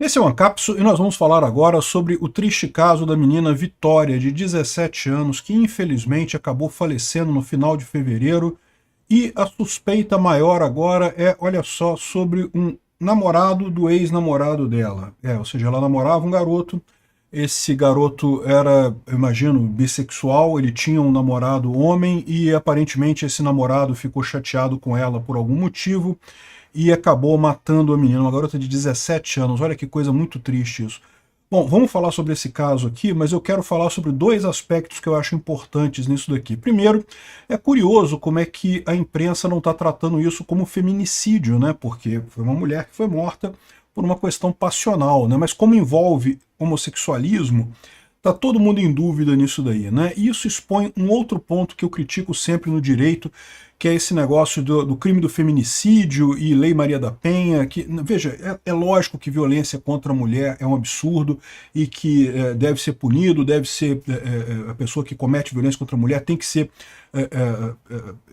Esse é o Ancapso e nós vamos falar agora sobre o triste caso da menina Vitória, de 17 anos, que infelizmente acabou falecendo no final de fevereiro. E a suspeita maior agora é, olha só, sobre um namorado do ex-namorado dela. Ou seja, ela namorava um garoto, esse garoto era, eu imagino, bissexual, ele tinha um namorado homem e aparentemente esse namorado ficou chateado com ela por algum motivo e acabou matando a menina, uma garota de 17 anos. Olha que coisa muito triste isso. Bom, vamos falar sobre esse caso aqui, mas eu quero falar sobre dois aspectos que eu acho importantes nisso daqui. Primeiro, é curioso como é que a imprensa não está tratando isso como feminicídio, né? Porque foi uma mulher que foi morta por uma questão passional, né? Mas como envolve homossexualismo, tá todo mundo em dúvida nisso daí, né? E isso expõe um outro ponto que eu critico sempre no direito, que é esse negócio do crime do feminicídio e Lei Maria da Penha, que, veja, é lógico que violência contra a mulher é um absurdo e que deve ser punido, deve ser, a pessoa que comete violência contra a mulher tem que ser,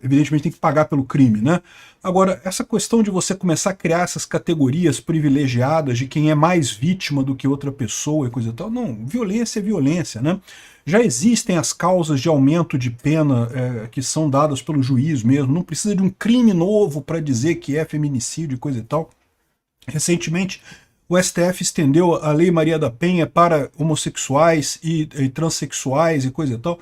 evidentemente tem que pagar pelo crime, né? Agora, essa questão de você começar a criar essas categorias privilegiadas de quem é mais vítima do que outra pessoa e coisa e tal, não, violência é violência, né? Já existem as causas de aumento de pena que são dadas pelo juiz mesmo, não precisa de um crime novo para dizer que é feminicídio e coisa e tal. Recentemente, o STF estendeu a Lei Maria da Penha para homossexuais e transexuais e coisa e tal.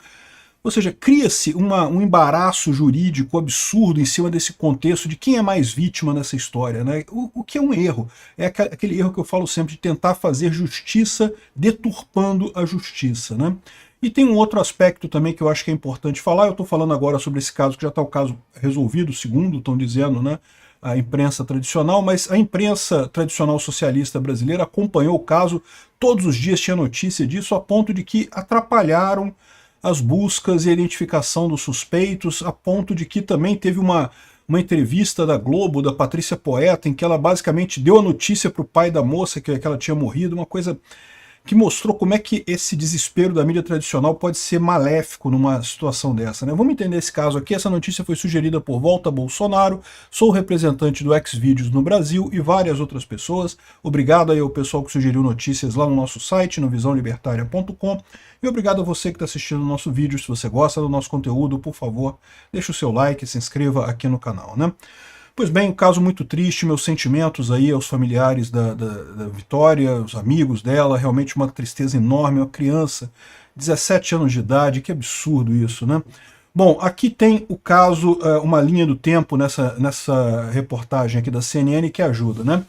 Ou seja, cria-se um embaraço jurídico absurdo em cima desse contexto de quem é mais vítima nessa história, né? O que é um erro. É aquele erro que eu falo sempre de tentar fazer justiça deturpando a justiça, né? E tem um outro aspecto também que eu acho que é importante falar. Eu estou falando agora sobre esse caso, que já está o caso resolvido, segundo estão dizendo, né, a imprensa tradicional, mas a imprensa tradicional socialista brasileira acompanhou o caso, todos os dias tinha notícia disso, a ponto de que atrapalharam as buscas e a identificação dos suspeitos, a ponto de que também teve uma entrevista da Globo, da Patrícia Poeta, em que ela basicamente deu a notícia para o pai da moça que ela tinha morrido, uma coisa que mostrou como é que esse desespero da mídia tradicional pode ser maléfico numa situação dessa, né? Vamos entender esse caso aqui. Essa notícia foi sugerida por Volta Bolsonaro, sou representante do Xvideos no Brasil e várias outras pessoas. Obrigado aí ao pessoal que sugeriu notícias lá no nosso site, no visãolibertaria.com. E obrigado a você que está assistindo o nosso vídeo. Se você gosta do nosso conteúdo, por favor, deixe o seu like e se inscreva aqui no canal, né? Pois bem, um caso muito triste, meus sentimentos aí aos familiares da Vitória, os amigos dela, realmente uma tristeza enorme, uma criança, 17 anos de idade, que absurdo isso, né? Bom, aqui tem o caso, uma linha do tempo nessa reportagem aqui da CNN que ajuda, né?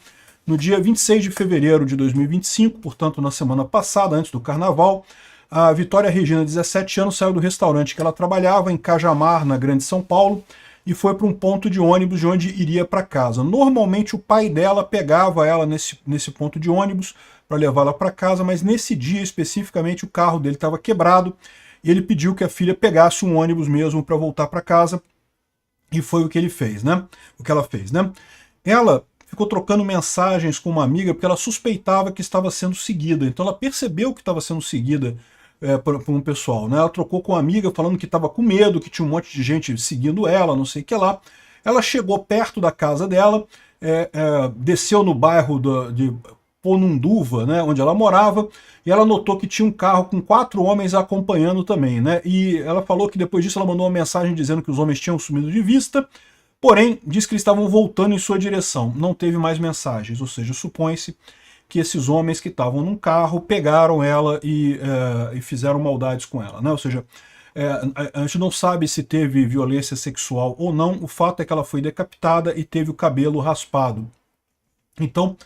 No dia 26 de fevereiro de 2025, portanto na semana passada, antes do carnaval, a Vitória Regina, 17 anos, saiu do restaurante que ela trabalhava em Cajamar, na Grande São Paulo, e foi para um ponto de ônibus de onde iria para casa. Normalmente o pai dela pegava ela nesse ponto de ônibus para levá-la para casa, mas nesse dia especificamente o carro dele estava quebrado e ele pediu que a filha pegasse um ônibus mesmo para voltar para casa, e foi o que ele fez, né? O que ela fez, né? Ela ficou trocando mensagens com uma amiga porque ela suspeitava que estava sendo seguida, então ela percebeu que estava sendo seguida por um pessoal, né? Ela trocou com uma amiga falando que estava com medo, que tinha um monte de gente seguindo ela, não sei o que lá. Ela chegou perto da casa dela, desceu no bairro de Ponunduva, né, onde ela morava, e ela notou que tinha um carro com 4 homens acompanhando também, né? E ela falou que depois disso ela mandou uma mensagem dizendo que os homens tinham sumido de vista, porém disse que eles estavam voltando em sua direção. Não teve mais mensagens, ou seja, supõe-se que esses homens que estavam num carro pegaram ela e fizeram maldades com ela, né? Ou seja, a gente não sabe se teve violência sexual ou não, o fato é que ela foi decapitada e teve o cabelo raspado. Então,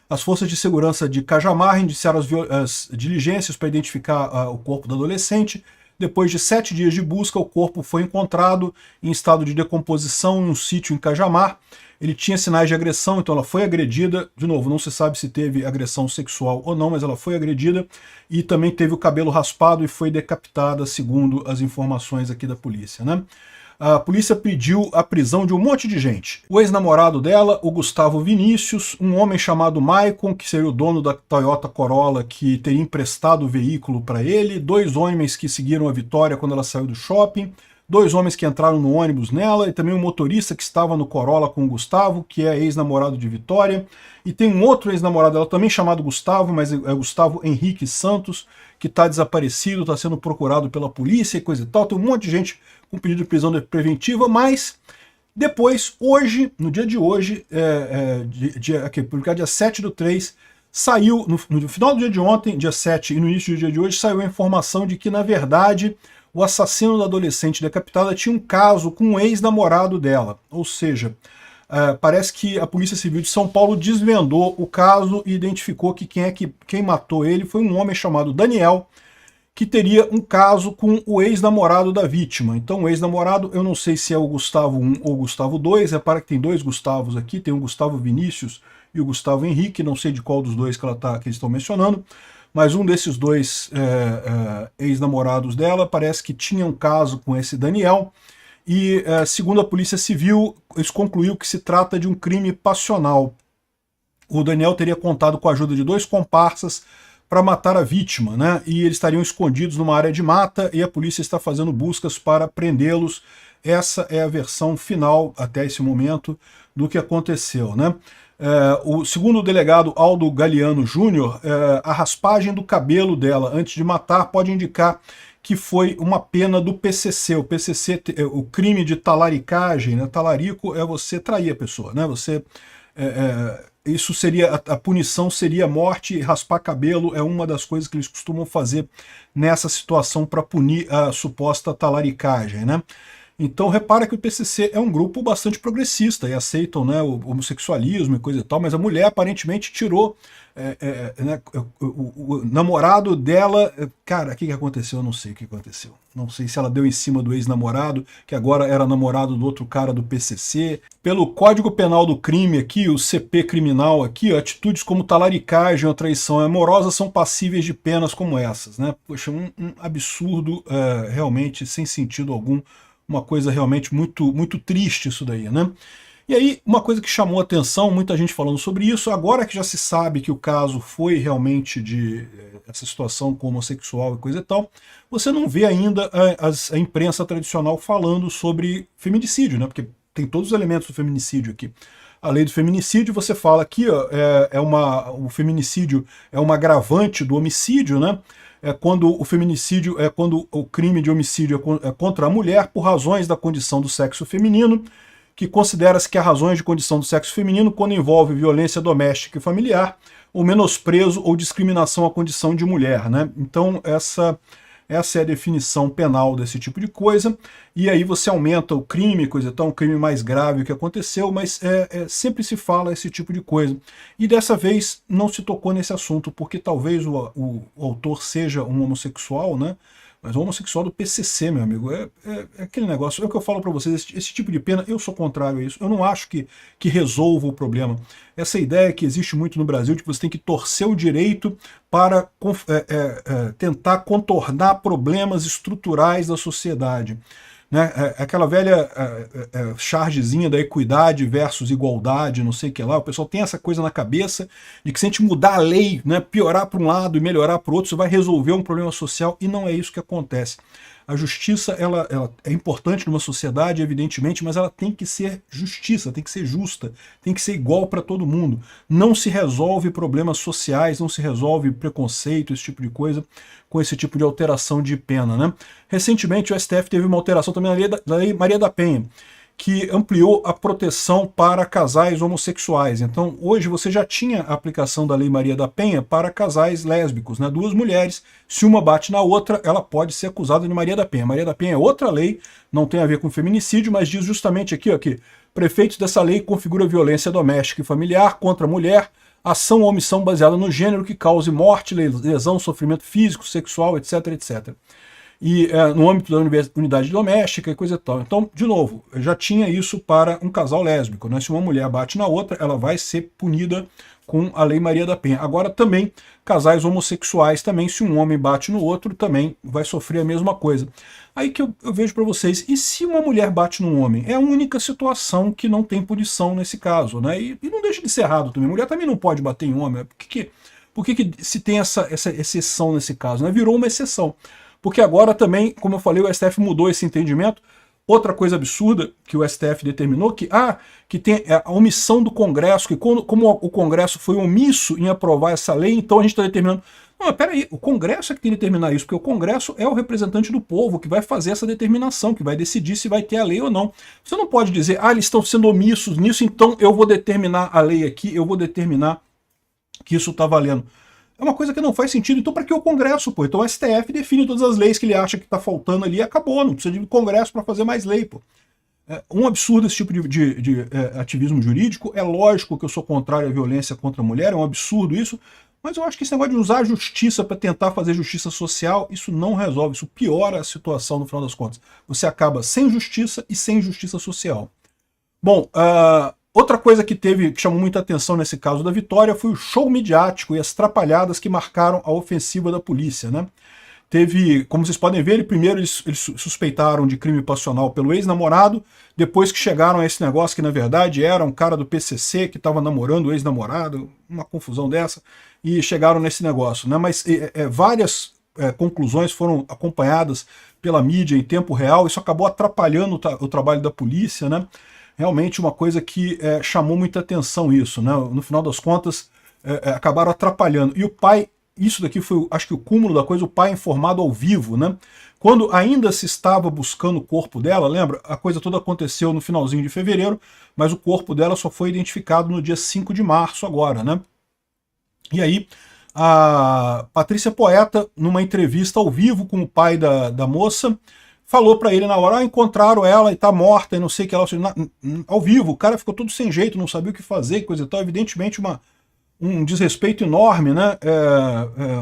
as forças de segurança de Cajamar iniciaram as diligências para identificar o corpo da adolescente. Depois de 7 dias de busca, o corpo foi encontrado em estado de decomposição em um sítio em Cajamar. Ele tinha sinais de agressão, então ela foi agredida. De novo, não se sabe se teve agressão sexual ou não, mas ela foi agredida. E também teve o cabelo raspado e foi decapitada, segundo as informações aqui da polícia, né? A polícia pediu a prisão de um monte de gente. O ex-namorado dela, o Gustavo Vinícius, um homem chamado Maicon, que seria o dono da Toyota Corolla, que teria emprestado o veículo para ele, 2 homens que seguiram a Vitória quando ela saiu do shopping, 2 homens que entraram no ônibus nela, e também um motorista que estava no Corolla com o Gustavo, que é ex-namorado de Vitória, e tem um outro ex-namorado dela também chamado Gustavo, mas é Gustavo Henrique Santos, que está desaparecido, está sendo procurado pela polícia e coisa e tal. Tem um monte de gente com pedido de prisão preventiva, mas depois, hoje, no dia de hoje, publicado dia 7/3, saiu, no final do dia de ontem, dia 7, e no início do dia de hoje, saiu a informação de que, na verdade, o assassino da adolescente decapitada tinha um caso com um ex-namorado dela. Ou seja, parece que a Polícia Civil de São Paulo desvendou o caso e identificou que quem matou ele foi um homem chamado Daniel, que teria um caso com o ex-namorado da vítima. Então o ex-namorado, eu não sei se é o Gustavo I ou o Gustavo II, repara que tem 2 Gustavos aqui, tem o Gustavo Vinícius e o Gustavo Henrique, não sei de qual dos dois que eles estão mencionando, mas um desses 2 ex-namorados dela parece que tinha um caso com esse Daniel, e segundo a Polícia Civil, isso concluiu que se trata de um crime passional. O Daniel teria contado com a ajuda de 2 comparsas para matar a vítima, né? E eles estariam escondidos numa área de mata e a polícia está fazendo buscas para prendê-los. Essa é a versão final, até esse momento, do que aconteceu, né? Segundo o delegado Aldo Galeano Júnior, a raspagem do cabelo dela antes de matar pode indicar que foi uma pena do PCC. O PCC, o crime de talaricagem, né? Talarico é você trair a pessoa, né? Isso seria, a punição seria morte, e raspar cabelo é uma das coisas que eles costumam fazer nessa situação para punir a suposta talaricagem, né? Então repara que o PCC é um grupo bastante progressista e aceitam, né, o homossexualismo e coisa e tal, mas a mulher aparentemente tirou né, o namorado dela. Cara, o que aconteceu? Eu não sei o que aconteceu. Não sei se ela deu em cima do ex-namorado, que agora era namorado do outro cara do PCC. Pelo Código Penal do Crime aqui, o CP criminal aqui, atitudes como talaricagem ou traição amorosa são passíveis de penas como essas, né? Poxa, um absurdo realmente sem sentido algum. Uma coisa realmente muito, muito triste isso daí, né? E aí, uma coisa que chamou a atenção, muita gente falando sobre isso, agora que já se sabe que o caso foi realmente de essa situação com homossexual e coisa e tal, você não vê ainda a imprensa tradicional falando sobre feminicídio, né? Porque tem todos os elementos do feminicídio aqui. A lei do feminicídio, você fala aqui, ó, o feminicídio é uma agravante do homicídio, né? Quando o feminicídio quando o crime de homicídio é contra a mulher por razões da condição do sexo feminino, que considera-se que há razões de condição do sexo feminino quando envolve violência doméstica e familiar, ou menosprezo ou discriminação à condição de mulher, né? Então essa é a definição penal desse tipo de coisa, e aí você aumenta o crime, coisa tão um crime mais grave que aconteceu, mas sempre se fala esse tipo de coisa. E dessa vez não se tocou nesse assunto, porque talvez o autor seja um homossexual, né? Mas o homossexual do PCC, meu amigo, é aquele negócio, é o que eu falo para vocês, esse tipo de pena, eu sou contrário a isso, eu não acho que resolva o problema. Essa ideia que existe muito no Brasil, de que você tem que torcer o direito para tentar contornar problemas estruturais da sociedade. Né? Aquela velha chargezinha da equidade versus igualdade, não sei o que lá, o pessoal tem essa coisa na cabeça de que se a gente mudar a lei, né, piorar para um lado e melhorar para o outro, isso vai resolver um problema social, e não é isso que acontece. A justiça ela é importante numa sociedade, evidentemente, mas ela tem que ser justiça, tem que ser justa, tem que ser igual para todo mundo. Não se resolve problemas sociais, não se resolve preconceito, esse tipo de coisa, com esse tipo de alteração de pena, né? Recentemente o STF teve uma alteração também na Lei Maria da Penha, que ampliou a proteção para casais homossexuais. Então, hoje você já tinha a aplicação da Lei Maria da Penha para casais lésbicos, né? 2 mulheres, se uma bate na outra, ela pode ser acusada de Maria da Penha. Maria da Penha é outra lei, não tem a ver com feminicídio, mas diz justamente aqui, ó, que prefeitos dessa lei configura violência doméstica e familiar contra a mulher, ação ou omissão baseada no gênero que cause morte, lesão, sofrimento físico, sexual, etc, etc. E no âmbito da unidade doméstica e coisa e tal. Então, de novo, já tinha isso para um casal lésbico, né? Se uma mulher bate na outra, ela vai ser punida com a Lei Maria da Penha. Agora também, casais homossexuais também, se um homem bate no outro, também vai sofrer a mesma coisa. Aí que eu vejo para vocês, e se uma mulher bate num homem? É a única situação que não tem punição nesse caso, né? E não deixa de ser errado também. Mulher também não pode bater em homem. Por que se tem essa exceção nesse caso, né? Virou uma exceção. Porque agora também, como eu falei, o STF mudou esse entendimento. Outra coisa absurda que o STF determinou, que tem a omissão do Congresso, que como o Congresso foi omisso em aprovar essa lei, então a gente está determinando. Não, mas peraí, o Congresso é que tem que determinar isso, porque o Congresso é o representante do povo que vai fazer essa determinação, que vai decidir se vai ter a lei ou não. Você não pode dizer, eles estão sendo omissos nisso, então eu vou determinar a lei aqui, eu vou determinar que isso está valendo. É uma coisa que não faz sentido. Então, para que o Congresso, pô? Então o STF define todas as leis que ele acha que está faltando ali e acabou. Não precisa de Congresso para fazer mais lei, pô. É um absurdo esse tipo de ativismo jurídico. É lógico que eu sou contrário à violência contra a mulher, é um absurdo isso. Mas eu acho que esse negócio de usar a justiça para tentar fazer justiça social, isso não resolve, isso piora a situação no final das contas. Você acaba sem justiça e sem justiça social. Bom, outra coisa que chamou muita atenção nesse caso da Vitória foi o show midiático e as trapalhadas que marcaram a ofensiva da polícia, né? Teve, como vocês podem ver, primeiro eles suspeitaram de crime passional pelo ex-namorado, depois que chegaram a esse negócio que na verdade era um cara do PCC que estava namorando o ex-namorado, uma confusão dessa, e chegaram nesse negócio, né? Mas várias conclusões foram acompanhadas pela mídia em tempo real, isso acabou atrapalhando o trabalho da polícia, né? Realmente uma coisa que chamou muita atenção isso, né? No final das contas, acabaram atrapalhando. E o pai, isso daqui foi, acho que o cúmulo da coisa, o pai informado ao vivo, né? Quando ainda se estava buscando o corpo dela, lembra? A coisa toda aconteceu no finalzinho de fevereiro, mas o corpo dela só foi identificado no dia 5 de março agora, né? E aí, a Patrícia Poeta, numa entrevista ao vivo com o pai da moça, falou para ele na hora, encontraram ela e tá morta e não sei o que ela... Ao vivo, o cara ficou todo sem jeito, não sabia o que fazer, coisa e tal, evidentemente um desrespeito enorme, né?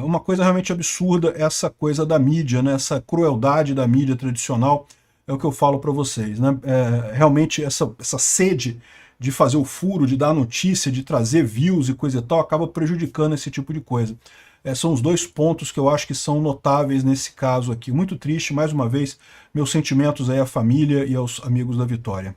Uma coisa realmente absurda essa coisa da mídia, né? Essa crueldade da mídia tradicional, é o que eu falo para vocês, né? Realmente essa sede de fazer o furo, de dar notícia, de trazer views e coisa e tal, acaba prejudicando esse tipo de coisa. São os dois pontos que eu acho que são notáveis nesse caso aqui. Muito triste, mais uma vez, meus sentimentos aí à família e aos amigos da Vitória.